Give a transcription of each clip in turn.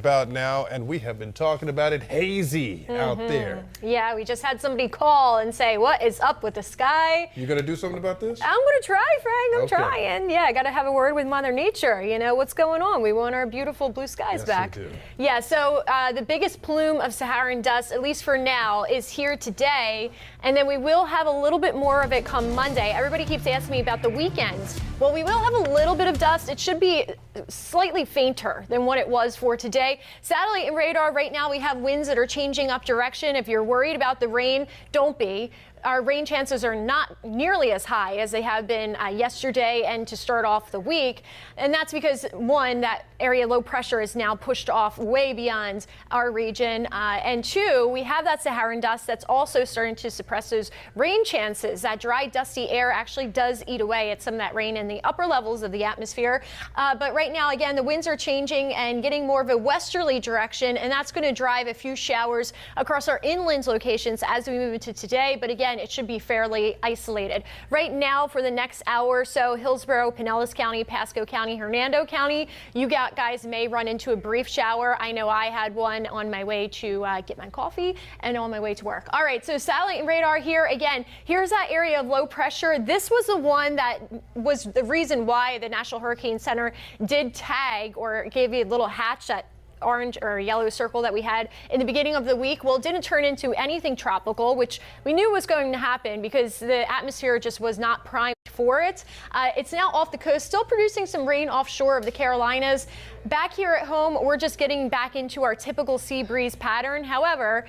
About now, and we have been talking about it hazy out there. Yeah, we just had somebody call and say, what is up with the sky? You gonna do something about this? I'm gonna try, Frank. I'm Okay. trying. Yeah, I gotta have a word with Mother Nature. You know, what's going on? We want our beautiful blue skies Yes, back. we do. Yeah, so the biggest plume of Saharan dust, at least for now, is here today. And then we will have a little bit more of it come Monday. Everybody keeps asking me about the weekends. Well, we will have a little bit of dust. It should be slightly fainter than what it was for today. Satellite and radar right now, we have winds that are changing up direction. If you're worried about the rain, don't be. Our rain chances are not nearly as high as they have been yesterday and to start off the week. And that's because, one, that area low pressure is now pushed off way beyond our region. And two, we have that Saharan dust that's also starting to suppress those rain chances. That dry, dusty air actually does eat away at some of that rain in the upper levels of the atmosphere. But right now, again, the winds are changing and getting more of a westerly direction, and that's going to drive a few showers across our inland locations as we move into today. But again, it should be fairly isolated. Right now, for the next hour or so, Hillsborough, Pinellas County, Pasco County, Hernando County, you guys may run into a brief shower. I know I had one on my way to get my coffee and on my way to work. All right, so satellite and radar here. Again, here's that area of low pressure. This was the one that was the reason why the National Hurricane Center did tag or gave you a little hatch, that orange or yellow circle that we had in the beginning of the week. Well, it didn't turn into anything tropical, which we knew was going to happen because the atmosphere just was not primed for it. It's now off the coast, still producing some rain offshore of the Carolinas. Back here at home, we're just getting back into our typical sea breeze pattern. However,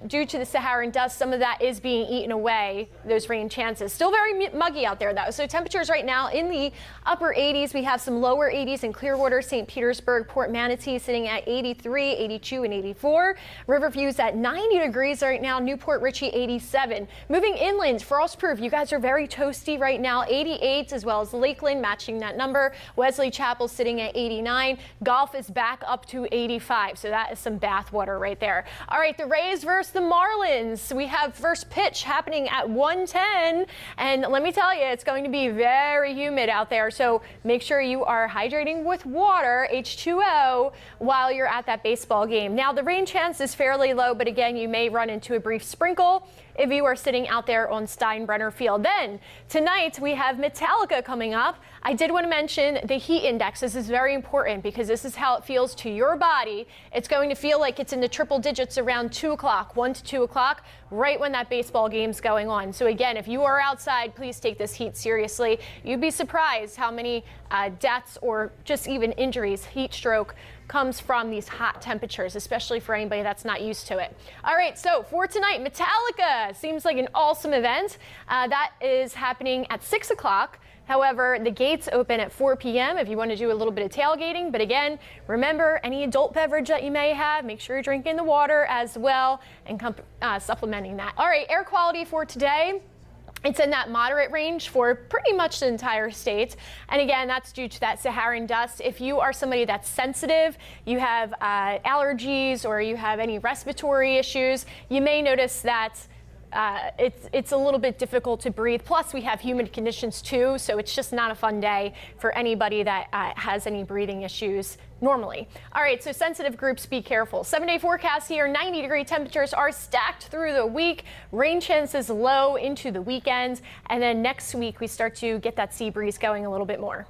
due to the Saharan dust, some of that is being eaten away, those rain chances. Still very muggy out there, though. So temperatures right now in the upper 80s. We have some lower 80s in Clearwater, St. Petersburg, Port Manatee sitting at 83, 82, and 84. Riverview's at 90 degrees right now. Newport Richey 87. Moving inland, frost-proof. You guys are very toasty right now. 88, as well as Lakeland matching that number. Wesley Chapel sitting at 89. Gulf is back up to 85. So that is some bath water right there. All right, the Rays versus the Marlins. We have first pitch happening at 1:10. And let me tell you, it's going to be very humid out there. So make sure you are hydrating with water, H2O, while you're at that baseball game. Now, the rain chance is fairly low, but again, you may run into a brief sprinkle if you are sitting out there on Steinbrenner Field. Then tonight we have Metallica coming up. I did want to mention the heat index. This is very important because this is how it feels to your body. It's going to feel like it's in the triple digits around 2 o'clock, 1 to 2 o'clock, right when that baseball game's going on. So again, if you are outside, please take this heat seriously. You'd be surprised how many deaths or just even injuries, heat stroke, comes from these hot temperatures, especially for anybody that's not used to it. All right, so for tonight, Metallica seems like an awesome event. That is happening at 6 o'clock. However, the gates open at 4 p.m. if you want to do a little bit of tailgating. But again, remember, any adult beverage that you may have, make sure you're drinking the water as well and supplementing that. All right, air quality for today. It's in that moderate range for pretty much the entire state. And again, that's due to that Saharan dust. If you are somebody that's sensitive, you have allergies or you have any respiratory issues, you may notice that it's a little bit difficult to breathe. Plus, we have humid conditions too, so it's just not a fun day for anybody that has any breathing issues normally. All right, so sensitive groups, be careful. 7-day forecast here, 90-degree temperatures are stacked through the week. Rain chances low into the weekend. And then next week, we start to get that sea breeze going a little bit more.